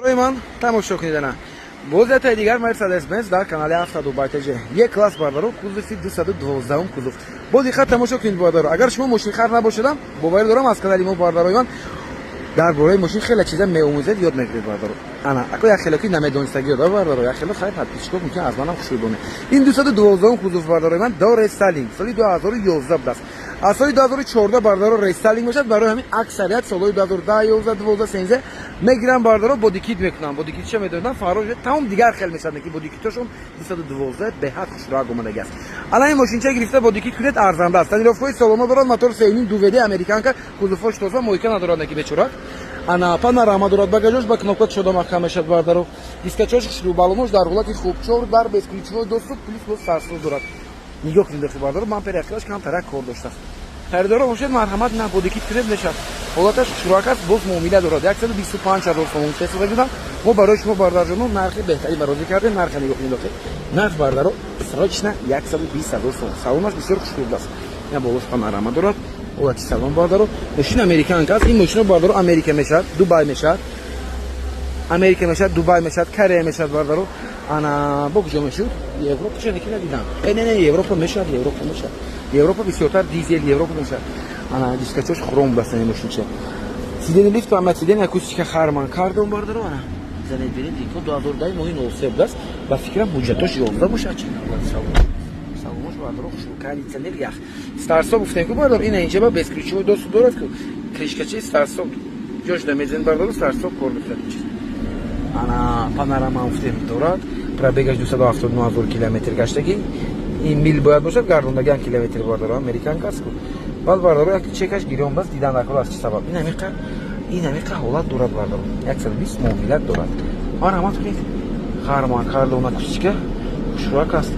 برای من تماشا کنید. بازدید دیگر مرسدس بنز در کانال 7 دبی تج یک کلاس باردارو کوزوسی 212 کوزوف با دقت تماشا کنید باردارو. اگر شما ماشین خرید نباشیدم باور دارم از کانال ما باردارو من درباره ماشین خیلی چیزا میآموزید یاد میگیرید باردارو. انا اكو یا خیلی کی نمیدونستگی داره باردارو یا خیلی خیلی پیشگاه ممکن از منم خوشی بونه. این 212 کوزوف باردارو من داره استالینگ سال 2011 است. از سال 2014 باردارو ریستالینگ میشد. برای همین اکثریت سال 2010 11 12 13 میگیرن باردارو بودی کیت میکنن. بودی کیت چه میدونن فراج تمام دیگر خیلی میشن که بودی کیتشون 212 به حد خوشراه گمانده است. الان این ماشین چه گرفته بودی کیت کنید ارزنده است. تلفوی سالونا دارد موتور سینین دوویده امریکان که کوزوفش توزا مویکا ندارد نکی بچورات. انا پانوراما دارد багажош با кнопка شده محکم میشد باردارو. دیسکچش شروع بالومش در حالت خوب چور در بسکریچو دوست پلیس سرسو دارد. نگاه کنید باردارو من پرکلاش کم ترک کور داشته. خریدارا باشید مرحمت نبوده که ترید نشد. حالتش شروع کرد باز معامله دارد. 125,000 تومان حساب کردم. ما برای شما باردار جون نرخ بهتری برآورده کردیم. نرخ نگاه کنید آخه. نرخ باردارو سراچنا 120,000 تومان. سالونش بسیار خوشگل است. یا بالاش پانوراما دارد. حالت سالن باردارو. ماشین امریکن است. این ماشین باردارو امریکا میشد، دبی میشد. امریکا میشد، دبی میشد، کره میشد باردارو. انا بوکجو میشد. اروپا چه نکنه دیدم. نه اروپا میشد، اروپا میشد. Европа бисёртар дизел Европа мешад. Ана дискачош хром баста немошинча. Сидени лифт ва сидени акустика харман кардон бардро ана. Занед бинед iko 2010 моҳи носеб даст. Ба фикрам буҷатош 11 бошад чи. Саломош бардро хуш кондитсионер ях. Старсо гуфтем ки бардро ина инҷа ба бескричо дост дорад ки кришкачи старсо ҷош да мезен бардро старсо кор мекунад чи. Ана панорама гуфтем дорад. Пробегаш 279,000 километр гаштаги. این میل باید باشد گردوندگی کیلومتر باردارو امریکن کاست کو بعد باردارو یک چکش گیرون بس دیدن نکرد از چه سبب این همیشه حالت دارد باردارو 120 معاملات دارد آن همه تو خارمان کارلونا کوچیکه شروع است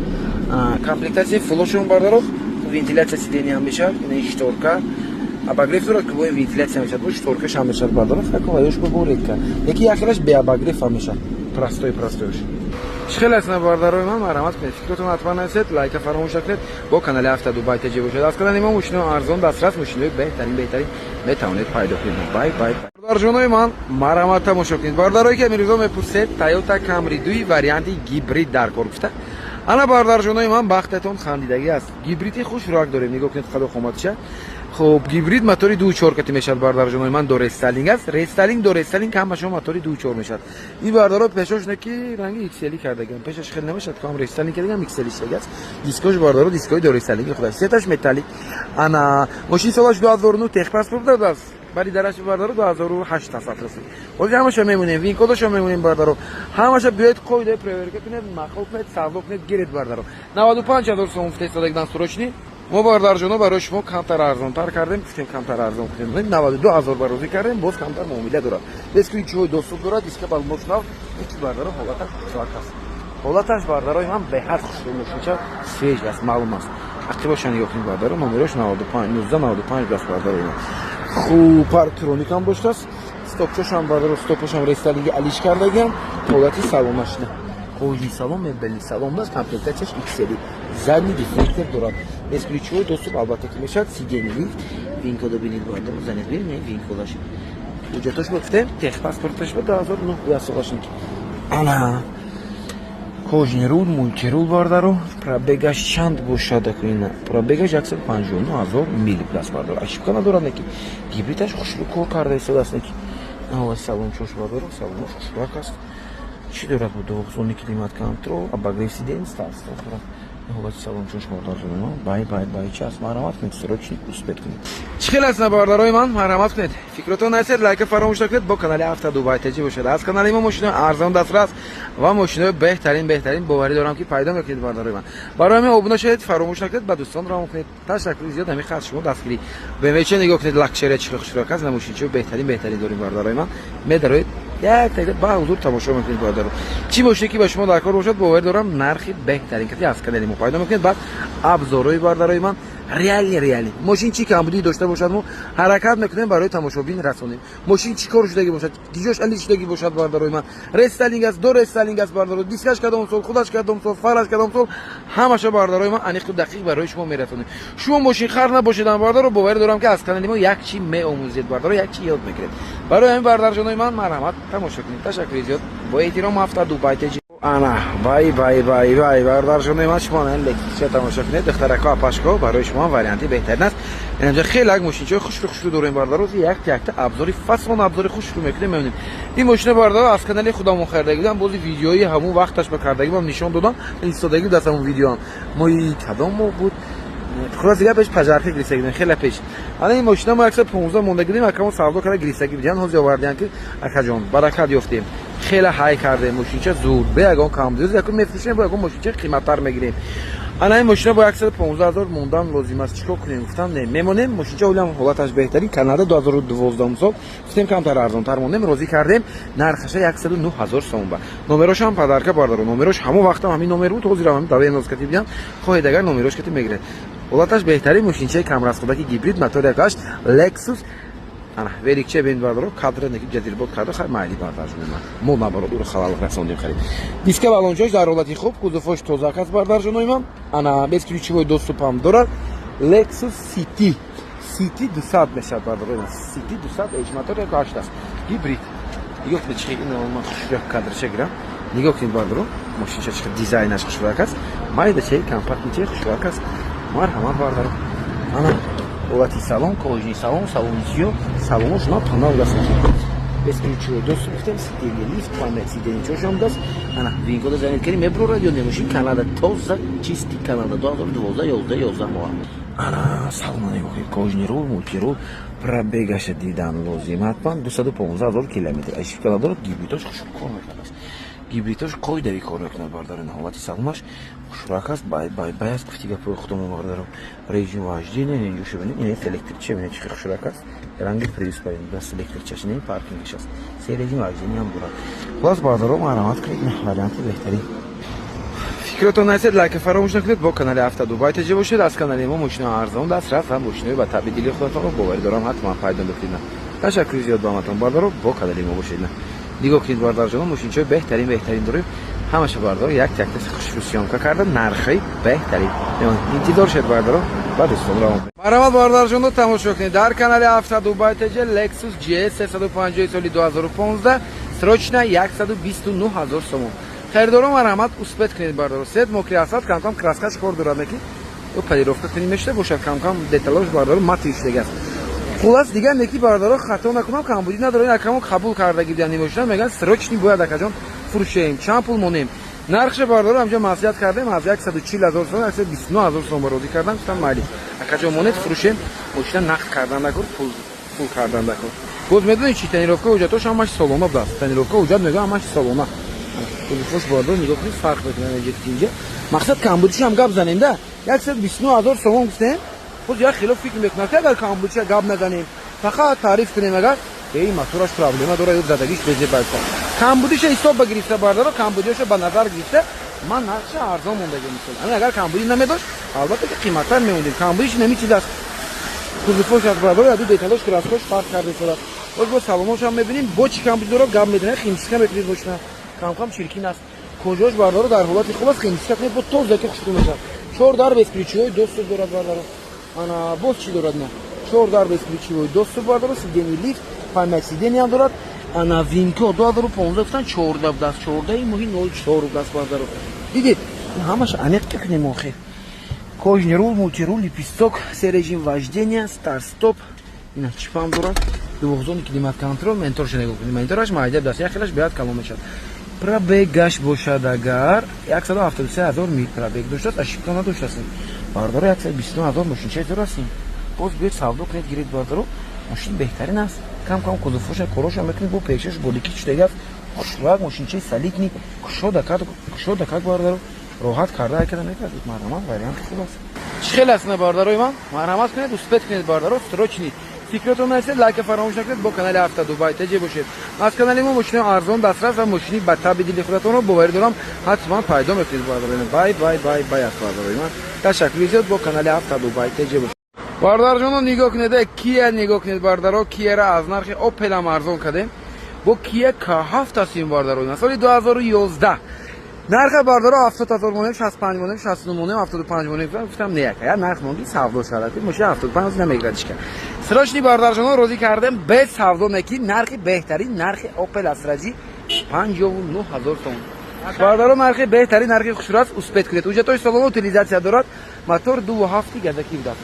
کامپلکتاسیون فلوشون باردارو ونتیلاسیون سیدنی هم میشه این شتورکا اباگریف دارد که با این ونتیلاسیون میشه با شتورکش هم میشه باردارو فکر کنم ایش با ریکا یکی آخرش به اباگریف هم میشه پراستویش خیلی از باردارای من مرحمت کنید. فکرتون حتما نرسید لایک فراموش نکنید. با کانال 7 دبی تج باشید. از کانال ما ماشین ارزان دسترس ماشین بهترین بتوانید پیدا کنید. بای باردار جونای من مرحمت تماشا کنید. باردارایی که میروزا میپرسید تویوتا کامری 2 وریانت گیبرید در کار گفته. انا باردار جونای من بختتون خندیدگی است. گیبریدی خوش راک داریم. نگاه کنید خدا خاماتشه. خب گیبرید موتوری 2.4 کتی میشد باردار جونای من دو ریستالینگ است. ریستالینگ کم باشه موتوری 2.4 میشد. این باردارو پیشش نکی رنگ ایکسلی کرده گم. پیشش خیلی نمیشد کام ریستالینگ کردیم ایکسلی شد. دیسکوش باردارو دیسکوی دو ریستالینگ خودش سیتش متالیک. انا ماشین سالش 2009 تخ پاسپورت داده است. ولی درش باردارو 2008 تا رسید. ولی همش میمونیم وین کدش میمونیم باردارو. همش بیاید قویده پرورک کنید مخالف کنید ساوک کنید گیرید باردارو. 95,000 تومان فرستادگان سروچنی ما باردار جونو برای شما کمتر ارزان تر کردیم. گفتیم کمتر ارزان کنیم 92,000 برازی کردیم باز کمتر معامله دارد. بسکویت چوی دوست دارد دیسک بالموشناو یکی باردارو حالتش چاک است. حالتش باردارای من به حد خوشگل میشه. سیج است معلوم است. وقتی باشن یوتیوب باردارو نمرش 95 19 95 دست باردارای من. خوب پارکترونیک هم داشته است. استاپچش هم باردارو استاپش هم ریستالینگ علیش کردگیم. حالتی سالونش نه. کوژی سالن مبلی سالن است کامپلکتش ایکسلی. زمین دیفکتر دارد. اسکریچو دوست البته که میشد سیدنی وینکو دو بینید باردارو زنید ببینید وینکولاش. بودجهش گفتم تخ پاسپورتش به 2009 بیاساش نیک. انا کوژی رول مولتی رول باردارو پرابگاش چند بوشاده کنه. پرابگاش 159,000 میل پلاس باردارو. اشیب کنه دارد نکی. گیبریتش خوشلو کار کرده است دست نکی. آوا سالن چوش باردارو سالن خوشلو است. چی دارد بود 212 کلیمات کنترل اباگریف سیدن استارت دارد. حالت سالن چوش باردار جونو بای چاس مرحمت کنید سروچنی کوسپت کنید. خیلی از باردارای من مرحمت کنید. فکرتون نرسید لایک فراموش نکنید. با کانال 7 دبی تج باشید. از کانال ما ماشین ارزان دسترس و ماشین بهترین باوری دارم که پیدا میکنید باردارای من. برای من ابونه شید فراموش نکنید با دوستان راه کنید. تشکر زیاد همین خاص شما دستگیری به میچه نگاه کنید لاکچری چخشراک از ماشین چه بهترین داریم باردارای من. میدارید یک تا با حضور تماشا میکنید باردارو. چی باشه که با شما در کار باشد باور دارم نرخی بهترین که از کانال ما پیدا میکنید. بعد ابزارهای باردارای من реальний. ماشین چی کمبودی داشته باشد ما حرکت میکنیم برای تماشابین رسانیم. ماشین چی کار شدگی باشد؟ گیجاش علی شدگی باشد بارداروی من. رستالینگ است، دو رستالینگ است باردارو. دیسکش کدام سال، خودش کدام سال، فرش کدام سال، همه‌ش بارداروی من انیخت دقیق برای شما میرسونیم. شما ماشین خر نباشید باردارو باور دارم که از کانال ما یک چی میآموزید باردارو یک چی یاد میگیرید. برای همین باردار جانای من مرحمت تماشا کنید. تشکر زیاد. با احترام هفته دوباره انا بای باردار جانای من شما نه لکچر تماشا کنید. دخترکا پاشکو برای شما واریانتی بهترین است. اینجا خیلی ماشین خوش رو دوریم باردار روز یک تا ابزاری فصل ابزاری خوش رو میکنیم میبینیم. این ماشین باردار از کانال خودمون خریده بودم. بازی ویدیویی همون وقتش به کردگی من نشون دادم. ایستادگی دستمون ویدیو هم ما کدام بود خلاص دیگه پیش پجرخی گریسگی خیلی پیش. الان این ماشین ما اکثر 15 مونده گیریم اکمون سودا کرده گریسگی بیان هوزی آوردن که اکجان برکت یافتیم. خیلی های کرده ماشین چه زور به اگه کام دیز یکم میفروشیم با اگه ماشین چه قیمت‌تر میگیریم. الان این ماشین با اکثر 15000 موندن لازم است چیکار کنیم گفتم نه میمونیم ماشین چه اولم حالتش بهترین کانادا 2012 سال گفتیم کمتر ارزان تر موندیم راضی کردیم نرخش 109000 سوم با نمرش هم پدرکه باردارو نمرش همون وقت هم همین نمر بود توضیح همین داوی امروز کتی بیام خواهید اگر نمرش کتی میگیره حالتش بهترین ماشین چه کم رسخودگی گیبرید موتور یکاش لکسوس انا ولیکچه بین باردارو کادر نگی جدید بود کادر خیلی مالی باردار جون ما نبارو دور خلال رسوندیم خرید دیسک بالونجاش در حالتی خوب کودفوش توزاک است باردار جون من انا без ключевой доступ هم دارد لکسوس سیتی 200 میشه باردارو سیتی 200 اچ موتور یکاش است گیبرید نگاه کنید چه این ما خوشی کادر چه گرم نگاه کنید باردارو ماشین چه دیزاینش خوشی است مایده چه کامپکت چه خوشی است مرحبا باردارو انا Улати салон, кожний салон, салончио, салонош на панал дастки. Без ключевой доступ гуфтем сиденье, лифт, память сиденье, чошам даст. Ана, винкода занят кери мебро радио немошин Канада, тоза чисти Канада, 2012 моа. Ана, салон немохи, кожний рул, мультирул, пробегаша дидан лозим. Хатман 215000 километр. Айши Канада гибридош хуш кор мекунад. Гибридош қойдави кор мекунад бардарин ҳолати салонаш хушрак аст бай аст гуфтига пӯй худамон бардарам режим вождения ненҷоша бинед ин электрича бинед чӣ хушрак аст ранги придиспай даст электричаш ин паркингаш аст се режим вождения ҳам дорад хулос бардаро маърамат кунед варианти беҳтарин фикротон насед лайка фаромӯш накунед бо канали ҳафта дубай таҷа бошед аз канали мо мошинаҳо арзон дастрас ва мошинаҳои ба табъи дили худатонро боварӣ дорам ҳатман пайдо бикунед ташаккури зиёд ба ҳаматон бардаро бо канали мо бошед نگاه کنید باردار جان ماشین‌های بهترین داریم همش باردار یک تک خوش سیامکا کرده نرخی بهترین انتظار شد باردار بعد دوستان را مرحبا باردار جان تماشا کنید در کانال هفته دبی تج لکسوس جی اس 350 سال 2015 سروچنا 129000 сом خریداران مرحمت اوسپت کنید باردار سید مکری اسد کم کم کراسکاش کار دارد نکی او پلیروفتا کنید میشه باشه کم کم деталош باردار ماتیش دیگه خلاص دیگه نکی باردارا خطا نکنم کمبودی نداره این اکمو قبول کردگی دیدن نمیشن میگن سروچنی باید اکجان فروشیم چند پول مونیم نرخش باردارا همجا معصیت کردیم از 140000 سوم 129000 سوم برودی کردم گفتم مالی اکجان مونت فروشیم ماشین نقد کردن نکن پول کردن نکن باز میدونی چی تنیروفکا اوجاتش همش سالونا بود تنیروفکا اوجات میگه همش سالونا خودش باردار نگاه کنید فرق میکنه اینجا مقصد کمبودیش هم گپ زنیم ده 129000 سوم گفتم خود یا خلاف فکر میکنه که اگر کامبوچا گاب نزنیم فقط تعریف کنیم اگر این موتورش پرابلم داره یا زدگیش بده باشه کامبودیش حساب بگیرید باردارو کامبودیش به نظر گرفته من نقش ارزان موندگی میکنم اگر کامبودی نمیداشت البته که قیمت‌تر میموندیم کامبودیش نمیچیز است خودش از باردارو یا دو دیتالاش کراسکوش فرق کرده شده باز با سالونش هم میبینیم با چی کامبودی رو گاب میدونه خیمسکا میکنید روشنا کم کم چرکین است کجاش باردارو در حالت خوب است خیمسکا کنید با توز که خوشتون میشه چهار دار بسپریچوی دوست دارد باردارو انا باز چی دارد نه چهار در بسپریچوی دوست باردارو سیدنی لیفت پایمک سیدنی هم دارد انا وینکو 2015 گفتن 14 دست 14 این ماهی 04 دست باردارو دیدید همش عمیق کنیم آخه کожний руль мультируль лепесток все режим вождения старт стоп اینا چیپ هم دارد دوغزون کلیمات کنترل منتورش نگاه کنیم منتورش معدب دست یخیلش بیاد کلام میشد پرابگاش باشد اگر 173000 میل پرابگ داشته است اشکال نداشته است باردارو 129000 ماشین چه درستیم باز بیاید سودا کنید گیرید باردارو ماشین بهترین است کم کم کدوفوش کروش هم میکنید با پیشش بولیکی چه دیگه خوشلاق ماشین چه سلیک نی کشو دکات باردارو راحت کرده که نمیکردید مرحمت واریانت خوب است چه خیلی است بارداروی من مرحمت کنید اوسپت کنید باردارو ستروچنی فکرتون هست لایک فراموش نکنید با کانال هفته دبی تجه باشید. از کانال ما ماشین ارزان دسترس و ماشینی با تبدیل خودتون رو باور دارم حتما پیدا میکنید. بای بای بای بای از من تشکر زیاد با کانال هفته دبی تجه باشید. باردار جانو نگاه کنید کیه نگاه کنید باردارو کیه را از نرخ اوپل هم ارزان کردیم با کیه که 7 تا سیم باردارو سال 2011 نرخ باردارو 70000 مونم 65 مونم 69 مونم 75 مونم گفتم نه یا نرخ مونگی سودا شرایطی میشه 75 نمیگردش که سراشنی باردار جانو روزی کردم به سودا نکی نرخ بهترین نرخ اوپل استراجی 59000 تومان باردارو نرخ بهترین نرخ خوشراست اسپت کنید اوجا توی سالن اوتیلیزاسیا دارد موتور 2 هفته گذکی داد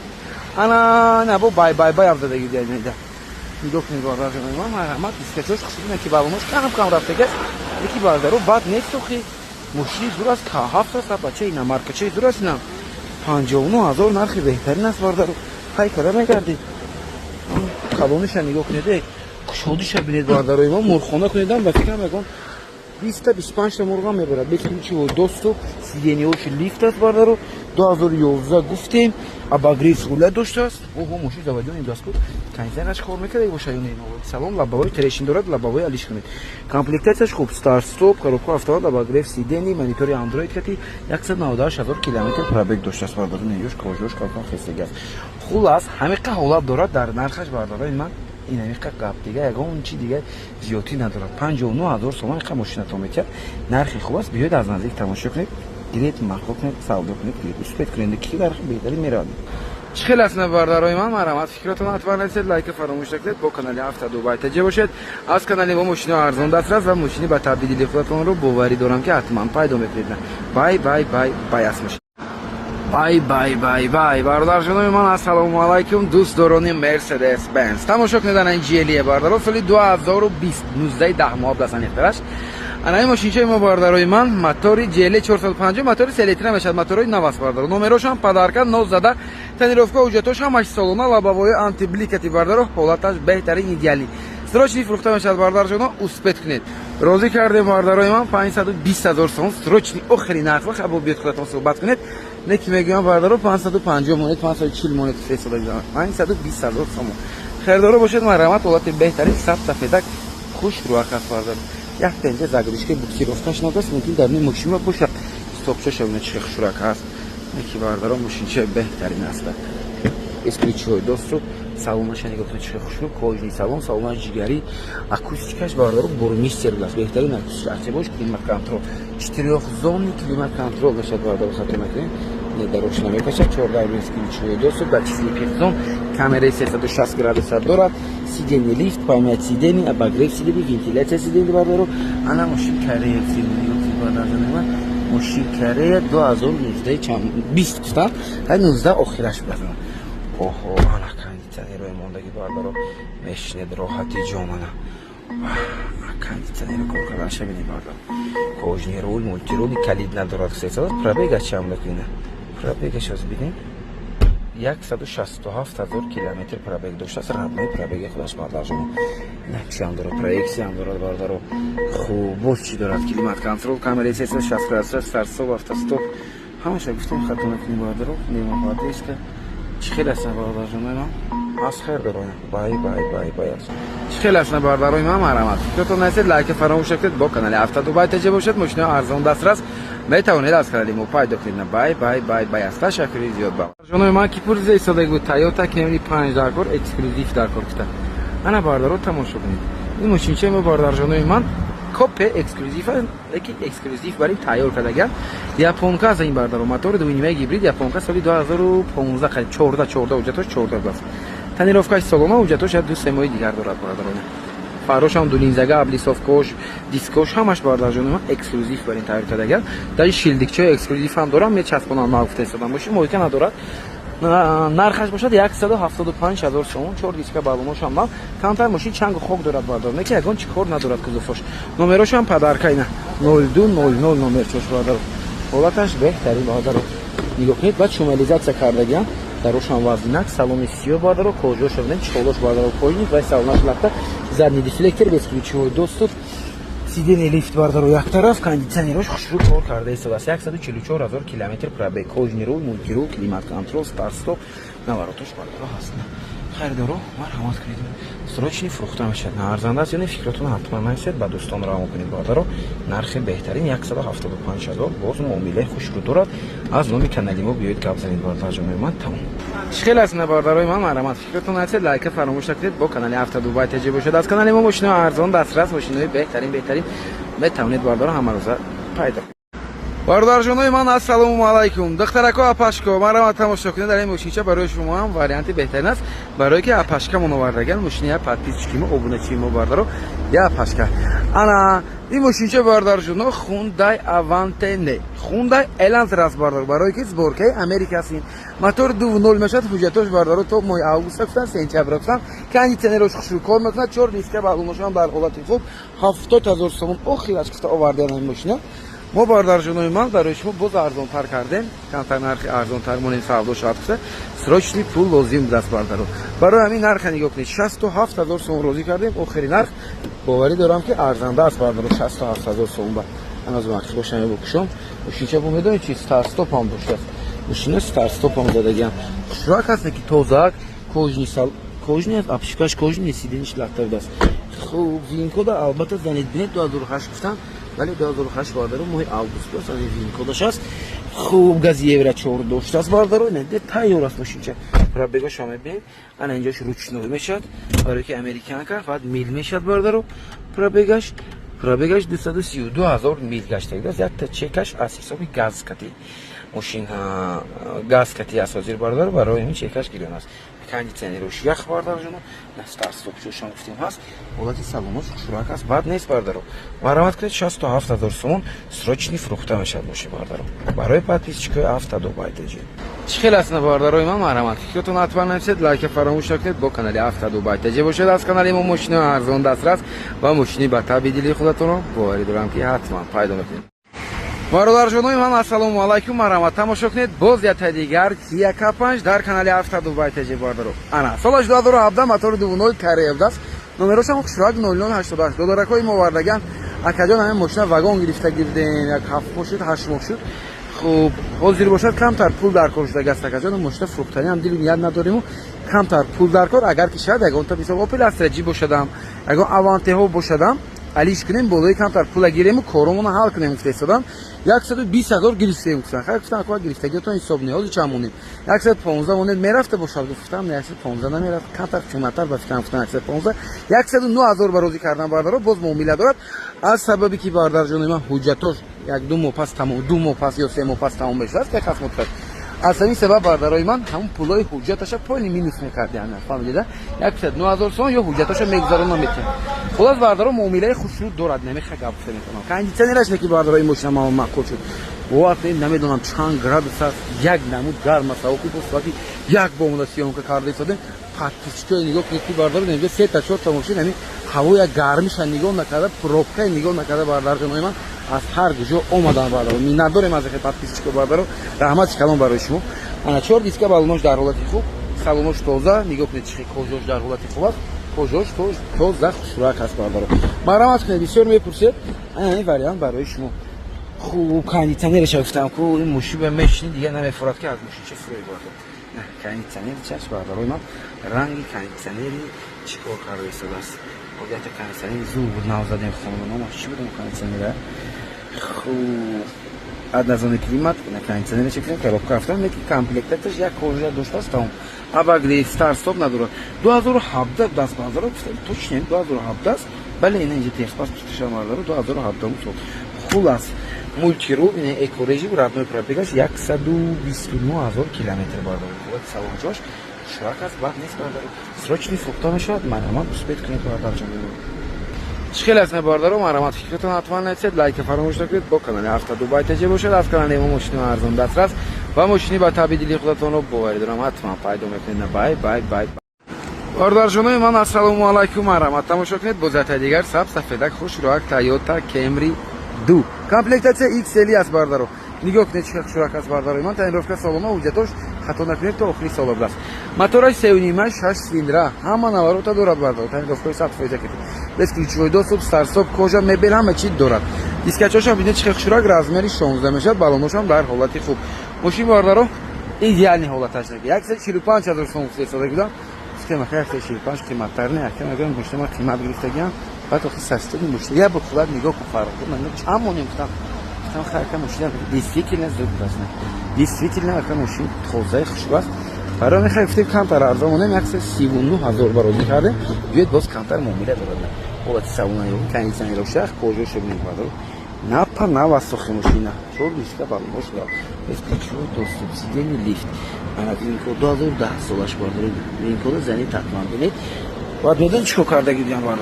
انا نبو بای بای بای افزاده گیری نیده نگاه کنید باردار جانو ما دیسکتوش خصوصی که بالاموش کم رفته که یکی باردارو بعد نیست تو خی مشی درست که 700 بچه اینا مارکه چه درست نه 59000 نرخ بهترین است باردارو خیلی کار می‌کردی خبونش نگاه کنید شودش ببینید باردارو ما مرخونه کنیدم و فکر می‌کنم 20 تا 25 تا مرغ میبرد ببینید چی و دوستو سیدنیوش لیفت است باردارو 2011 گفتیم اباگریف روله داشته است اوه ماشین заводённый دست بود کنیزش کار می‌کرد باشه اینو سلام لباوی ترشین دارد لباوی علیش کنید کامپلکتاتش خوب استارت استاپ коробка автомат اباگریف سیدنی مانیتوری اندروید کتی 180000 کیلومتر пробег داشته است باردارو نیوش کوژوش کارکن خستگی است خلاص همه قهولاب دارد در نرخش باردارو من این همیشه قاب دیگه اون چی دیگه زیادی نداره 59000 تومان که ماشین اتوماتیک نرخی خوب است بیاید از نزدیک تماشا کنید گریت مخلوق کنید سودا کنید اسپت کنید کی نرخ بهتری میراد خیلی اصلا باردارای من مرامت فکراتون حتما نذارید لایک فراموش نکنید با کانال هفته دبی تجه باشید از کانال ما ماشین ارزان دسترس و ماشینی با تبدیل خودتون رو باوری دارم که حتما پیدا میکنید بای بای بای بای اسمش بای بای بای بای باردار جانم من السلام علیکم دوستداران مرسدس بنز تماشا کنید این جیلی باردار سال 2020 19 10 ماه بلسن اختراش انا این ماشین ما باردارای من موتوری جیلی 450 موتوری 3 لیتر میشد موتوری نواس باردار نمروش هم پدرکا 19 تنیروفکا اوجتوش هم 8 سالونه لباوی آنتی بلیکتی باردار حالتش بهترین ایدئالی سروچی فروخته میشد باردار جانم اسپت کنید روزی کردیم باردارای من 520000 سوم سروچی آخرین نرخ خب بیت خودتون صحبت کنید نکی میگم باردارو 550 مونت 540 مونت فیصله میذارم 520000 تومان خریدارو باشید مرامت حالت بهترین 100 تا فدک خوش رو اخص باردار یک پنجه زاگریشکی بوکی رفتش نگاست ممکن در این ماشین رو پشت استاپچه شونه چه خشورک هست نکی باردارو ماشین چه بهترین است اسکریچو دوستو سالونش نگاه کنید چه خوشو کوژنی سالونش جیگری اکوستیکش باردارو برمیستر است بهترین اکوستیک است باش کلیمات کنترل 4 زون کلیمات کنترل بشه باردارو خاطر میکنید نداروش نمیکشه 14 اسکریچو دوستو با چیزی پیزون کامرای 360 گرادوس دارد سیدنی لیفت پایمت سیدنی اباگریف سیدنی ونتیلاتور سیدنی باردارو انا ماشین کاره سیدنی باردارو من ماشین کاره 2019 چند 20 تا 19 آخرش بزنم اوه انا کاندیدای روی موندگی باردارو مشنید راحتی جامانه کاندیدای رو کار کردنش ببینید باردارو کوژنی رول مولتی رول کلید ندارد سیصد پرابیگش چند میکنه پرابیگش از ببینید 167000 کیلومتر پرابیگ داشته است رقم پرابیگ خودش باردار جون نقشی هم داره پرویکسی هم داره باردارو خوب باز چی دارد کلیمات کنترل کامرای 360 گرادوس استارت افتاد استاپ همش گفتم خدمت کنید باردارو نیمه پارتی است که خیلی اصلا باردار جون من از خیر دارم بای بای بای بای خیلی اصلا باردارای من مرامت فکرتون نسید لایک فراموش نکنید با کانال هفته دبی تجه باشید ماشین ارزان دسترس میتونید از کانال ما پیدا کنید بای بای بای بای است تشکر زیاد با جناب ما کی پول ایستاده بود تایوتا کمری 5 دکور اکسکلوزیو دکور کتا انا باردارو تماشا کنید این ماشین چه ما باردار جناب من کپ اکسکلوزیو یکی اکسکلوزیو برای تایور کردگان یاپونکا از این باردارو موتور 2.5 هیبرید یاپونکا سال 2015 خرید 14 اوجتوش 14 باز تنیروفکاش سالونا اوجتوش 2 ماه دیگر دارد باردارو فاروش هم دو لینزگه ابلیسوف کوش دیسکوش همش باردار جون ما اکسکلوزیو برین تایید کردگان در شیلدیکچه اکسکلوزیو هم دارم میچسبونم معرفت استفاده باشه ممکن ندارد نرخش باشد 175000 تومان 4 دیسک بالاموش هم کانتر ماشین چنگ خوب دارد باردار نه که اگه چیکار ندارد کزوفش نمرش هم پدرکای نه 0200 نمر چوش باردار حالتش بهترین باردار نگاه کنید بعد شمالیزاسیا کردگان دروش هم وزنک سالون سیو باردار کوجو شدن چولوش باردار کوینی و سالونش لفته задний дефлектор без ключевой доступ сиденье лифт باردار یک طرف кондиционерش خوشرو کار کرده است 144000 کیلومتر پرابیگ کوژنی رول مولتی رول کلیمات کنترل استارت استاپ نواراتش باردار هست خریدارو مرحمت کنید سراچنی فروخته میشد نه ارزنده است یعنی فکرتون حتما نرسید با دوستان راه کنید باردارو نرخ بهترین 175,000 باز معامله خوش رو دارد از نام کانال ما بیاید گپ زنید باردار جان من تمام خیلی از بارداروی من مرحمت فکرتون نرسید لایک فراموش نکنید با کانال هفته دبی تجربه باشید از کانال ما ماشین ارزان دسترس ماشین بهترین بتوانید باردارو همه روزه پیدا باردارجانای من السلام علیکم دخترکو اپاشکو مرا تماشا کنید در این ماشینچه برای شما هم واریانت بهترین است برای که اپاشکا منوردگان ماشین подписчики ما обуначи ما باردارو یا اپاشکا انا این ماشینچه باردارجانو خوندای аванте не خوندای еланзрас باردار برای که сборкаи америкасин мотор 2.0 мешад ҳуҷҷатош باردارу то моҳи август гуфтан сентябр гуфтан кондитсионерош хушрӯ кор мекунад 4 диска балуношам дар ҳолати хуб 70,000 сомон охираш гуфта овардан ин мошина ما باردارجانای من برای شما باز ارزان تر کردیم کمتر نرخ ارزان تر مونین سودا شد که سراچنی پول لازم دست باردارو برای همین نرخ نگاه کنید 67,000 سوم روزی کردیم آخرین نرخ باوری دارم که ارزنده است باردارو 67,000 سوم با انا از وقت روشن بکشم ماشینچه بو میدونید چی استار استاپ هم داشته ماشین استار استاپ هم دادگیم شراک هست که توزاک کوژنی سال کوژنی از اپشکاش کوژنی سیدینش لطف دست خوب این کد البته زنید بینید 2008 گفتم ولی 2008 باردارو ماه август است از این کدش است خوب گاز یورا 4 داشته است باردارو نه تایور است ماشینچه پرابگا شما ببینید انا اینجاش روچنو میشد برای که امریکن که بعد میل میشد باردارو پرابگاش 232,000 میل گشته است یک تا چکش از حساب گاز کتی ماشین گاز کتی اساسی باردارو برای این چکش گیرون است кондитсионерош ях باردارجانو настар стопчо шам гуфтем ҳаст ҳолати салонош хушрак аст бад нест бардаро марҳамат кунед 67,000 сомон срочни фурӯхта мешавад боши бардаро барои подписчикои ҳафта дубай теҷи чӣ хел аст бардарои ман марҳамат фикртон ҳатман намесед лайка фаромӯш накунед бо канали ҳафта дубай теҷи бошед аз канали мо мошини арзон дастрас ва мошини ба таби дили худатонро боварӣ дорам ки ҳатман пайдо мекунед باردارجانای من السلام علیکم مرحمت تماشا کنید باز یک دیگر Kia K5 در کانال هفته دبی تجی باردارو انا سالش 2017 мотор 2.0 کاری است نمرش هم خشراک 0088 دلارکای موردگان اکجان همین ماشین واگن گرفته گیردین یک 7 ماه شد 8 ماه شد خوب حاضر باشد کمتر پول در کارش دگست اکجان ماشین فروختنی هم دیدیم یاد نداریم کمتر پول در کار اگر که شاید اگه اون تا حساب اپل استراتژی باشدم اگه аванте ها باشدم алиш кунем болои камтар пула гирему коромона ҳал кунем гуфтаистодам 120,000 гирифтем гуфтан хай гуфтан аква гирифтагиатон ҳисоб не ҳози чанд монем 115 монет мерафта бошад гуфтам 115 намерафт камтар қиматтар ба фикрам гуфтан 115 109,000 ба розӣ кардан бардаро боз муомила дорад аз сабаби ки бардарҷони ман ҳуҷҷатош 1-2 моҳ пас тамом 2 моҳ пас ё 3 моҳ пас тамом мешудааст ки хасмот кард аз ҳамин сабаб бардарои ман ҳамун пулои ҳуҷҷаташа поли минус мекардиан фаҳмидида 109,000 сом ё ҳуҷҷаташа мегузаронам метавонам خلاص باردارو معامله خوشرو دارد نمیخواد گپ میکنم кондитсионерش نکی باردارو این ماشین ما معقول شد وقت نمیدونم چند گرادوس است یک نمود گرم است و وقتی یک بومدا سیونکا کرده شده подписчика نگاه کنید باردارو نمیگه 3 تا 4 تا ماشین همین هوای گرمش نگاه نکرده پروپکا نگاه نکرده باردارو من از هر جا اومدن باردارو می نداریم از اینکه подписчика باردارو رحمت کلام برای شما انا 4 دیسکا بالونش در حالت خوب салонош тоза нигоҳ кунед чихи кожош дар ҳолати хуб аст кожош тоза хушрак аст бардаро марҳамат кунед бисёр мепурсед ин вариант барои шумо хуб кондитсионереш гуфтам ку ин мушиба мешини дига намефурад ки аз мушинча фурӯи барда не кондитсионер чаш бардарои ман ранги кондитсионери чӣ кор карда истодааст одията кондитсионери зур буд навзадем хонадонам чӣ будам кондитсионера хуб однозонный климат на кондиционере чекрем коробка авто неки комплектаташ як кожа доштааст там абагли стар стоп надорад 2017 даст базаро точно 2017 аст бале ин инҷа техпаспорт тушам бардаро 2017 мусол хулас мультирул ин экорежим родной пробегаш 129,000 километр бардаро хулас салончош шурак аст бад нест бардаро срочный фрукта мешавад марҳамат успех кунед бардарҷон خیلی از باردارو مرحمت فکرتون حتما نرسید لایک فراموش نکنید با کانال هفته دبی تجربه باشید از کانال ما ماشین ارزان دسترس و ماشینی با تبی دلی خودتون رو باوری دارم حتما پیدا میکنید بای بای بای باردارجانای من السلام علیکم مرحمت تماشا کنید با ذات دیگر سب سفیدک خوش روک تویوتا کمری 2 کامپلکتاسیا XL است باردارو نگاه کنید چه خوشرک است بارداروی من تنظیف سالونا وجودش خطا نکنید تا آخری سال است موتورش 3.5 6 سیلندر همه نواروتا دارد باردارو تنظیف 100% کنید بس ключевой доступ старт стоп кожа мебель ҳама чӣ дорад дискачаша бинед чихи хушрак размери 16 мешавад балоношам дар ҳолати хуб мошин бардаро идеални ҳолаташ наги 145,000 сом истода будам گفتم آخه 75 قیمت‌تر نه، اگه مشتری ما قیمت گرفتگیم بعد وقتی سسته مشتری یه خودت نگاه کن فرق من چند مون گفتم خرکم مشتری دیسفیکل نه زود بس نه دیسفیکل نه اگه مشتری توزیع خوشبخت برای من خیلی کمتر ارزان مونه مکس 39000 برای کرده بیاد باز کمتر معامله داره وقت سوونه رو کنیسانی رو شخ کجاش می‌برد نپا نواسخ ماشینا چور نیست بالا ماشینا اسپیچو دو سوبسیدی لیفت من از این کد 2010 سالش بارداره این کد زنی تقریبا ببینید و دیدن چیکار کرده گیدیان وارد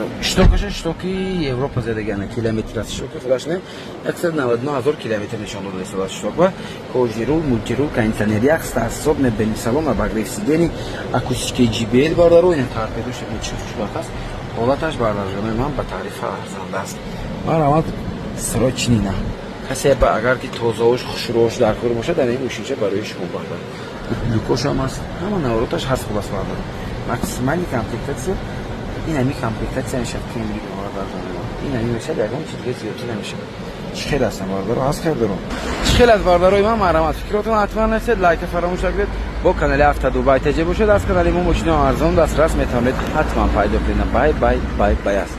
اشتوکی اروپا زدگانه کیلومتر از اشتوک فلاش نه اکثر 99000 کیلومتر نشون داده است اشتوک و کوجیرو موجیرو کنیسانی اکس صاحب نه بین سالن باگریف سیدنی اکوستیک جی بی ال بارداره این تارپدوش میچوش است حالتش بارداره من با تعریف ارزنده است من آمد سراچنی نه کسی با اگر که توزاوش خوشروش در کار باشه در این موشیچه برای شما بارداره گلوکوز هم هست اما نوروتش هست خلاص بارداره ماکسیمالی کامپلیکتاسی این همی کامپلیکتاسی نمیشه که میگه این همی میشه در اون چیزی زیادی نمیشه چخیل هستم بارداره هست کرده رو چخیل از بارداره من مرامت فکراتون حتما نسید لایک فراموش نکنید با کانال هفته دبی تجربه شده از کانال ما ماشین ارزان دسترس میتونید حتما پیدا کنید بای بای بای بای است